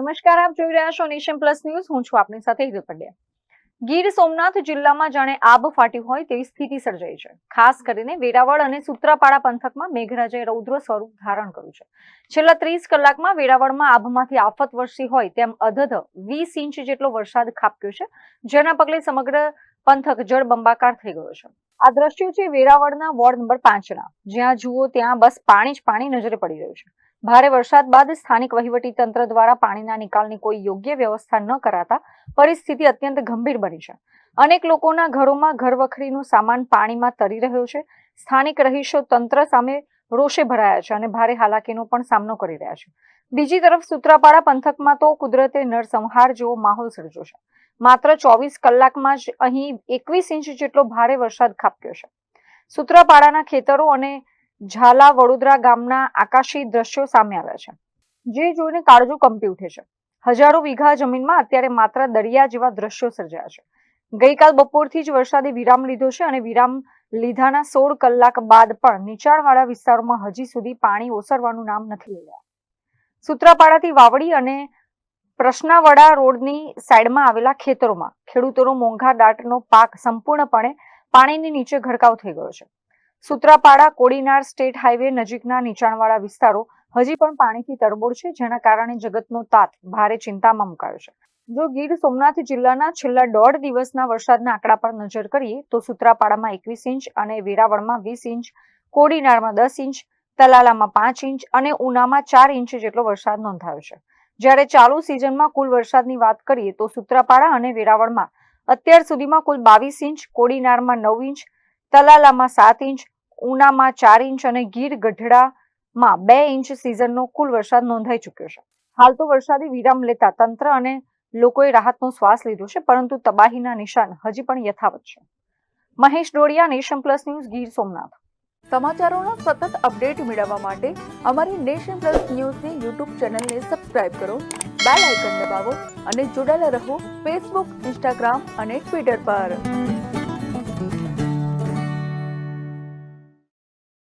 નમસ્કાર, આપ જોઈ રહ્યા છો નેશન પ્લસ ન્યૂઝ. હું છું આપની સાથે હિરલ પંડ્યા. ગીર સોમનાથ જિલ્લામાં જાણે આબ ફાટ્યું હોય તેવી સ્થિતિ સર્જાઈ છે. ખાસ કરીને વેરાવળ અને સૂત્રાપાડા પંથકમાં મેઘરાજાએ રૌદ્ર સ્વરૂપ ધારણ કર્યું છે. છેલ્લા 30 કલાકમાં વેરાવળમાં આભમાંથી આફત વરસી હોય તેમ અધધ 20 ઇંચ જેટલો વરસાદ ખાબક્યો છે, જેના પગલે સમગ્ર પંથક જળબંબાકાર થઈ ગયો છે. આ દ્રશ્યો છે વેરાવળના વોર્ડ નંબર 5ના, જ્યાં જુઓ ત્યાં બસ પાણી જ પાણી નજરે પડી રહ્યું છે. ભારે વરસાદ બાદ સ્થાનિક વહીવટી તંત્ર દ્વારા પાણીના નિકાલની કોઈ યોગ્ય વ્યવસ્થા ન કરાતા પરિસ્થિતિ અત્યંત ગંભીર બની છે. અનેક લોકોના ઘરોમાં ઘરવખરીનો સામાન પાણીમાં તરી રહ્યો છે. સ્થાનિક રહીશો તંત્ર સામે રોષે ભરાયા છે અને ભારે હાલાકીનો પણ સામનો કરી રહ્યા છે. બીજી તરફ સૂત્રાપાડા પંથકમાં તો કુદરતે નરસંહાર જેવો માહોલ સર્જ્યો છે. માત્ર 24 કલાકમાં જ અહીં 21 ઇંચ જેટલો ભારે વરસાદ ખાબક્યો છે. સૂત્રાપાડાના ખેતરો અને ઝાલા વડોદરા ગામના આકાશી દ્રશ્યો સામે આવ્યા છે, જે જોઈને કાળજું કંપી ઉઠે છે. હજારો વીઘા જમીનમાં અત્યારે માત્ર દરિયા જેવા દ્રશ્યો સર્જાયા છે. ગઈકાલ બપોરથી જ વરસાદે વિરામ લીધો છે અને વિરામ લીધાના 16 કલાક બાદ પણ નીચાણવાળા વિસ્તારોમાં હજી સુધી પાણી ઓસરવાનું નામ નથી લઈ રહ્યા. સૂત્રાપાડાથી વાવડી અને પ્રશ્નાવડા રોડની સાઈડમાં આવેલા ખેતરોમાં ખેડૂતોનો મોંઘા દાટનો પાક સંપૂર્ણપણે પાણીની નીચે ગરકાવ થઈ ગયો છે. સૂત્રાપાડા કોડીનાર સ્ટેટ હાઈવે નજીકના નીચાણવાળા વિસ્તારો હજી પણ પાણીથી તરબોળ છે, જેના કારણે જગતનો તાત ભારે ચિંતામાં મુકાયો છે. જો ગીર સોમનાથ જિલ્લાના છેલ્લા 1.5 દિવસના વરસાદના આંકડા પર નજર કરીએ તો સૂત્રાપાડામાં 21 ઇંચ અને વેરાવળમાં 20 ઇંચ, કોડીનારમાં 10 ઇંચ, તલાલામાં 5 ઇંચ અને ઉનામાં 4 ઇંચ જેટલો વરસાદ નોંધાયો છે. જ્યારે ચાલુ સિઝનમાં કુલ વરસાદની વાત કરીએ તો સૂત્રાપાડા અને વેરાવળમાં અત્યાર સુધીમાં કુલ 22 ઇંચ, કોડીનારમાં 9 ઇંચ, તલાલામાં 7 ઇંચ, ઉનામાં 4 ઇંચ અને ગીર ગઢડામાં 2 ઇંચ સિઝનનો કુલ વરસાદ નોંધાઈ ચૂક્યો છે. હાલ તો વરસાદી વિરામ લેતા તંત્ર અને લોકોએ રાહતનો શ્વાસ લીધો છે, પરંતુ તબાહીના નિશાન હજી પણ યથાવત છે. Mahesh Dodiya, nation plus news, Gir Somnath. સમાચારોના સતત અપડેટ મેળવવા માટે અમારી નેશન પ્લસ ન્યૂઝની યુટ્યુબ ચેનલને સબસ્ક્રાઇબ કરો, બેલ આઇકન દબાવો અને જોડાયેલા રહો ફેસબુક, ઇન્સ્ટાગ્રામ અને ટ્વિટર પર.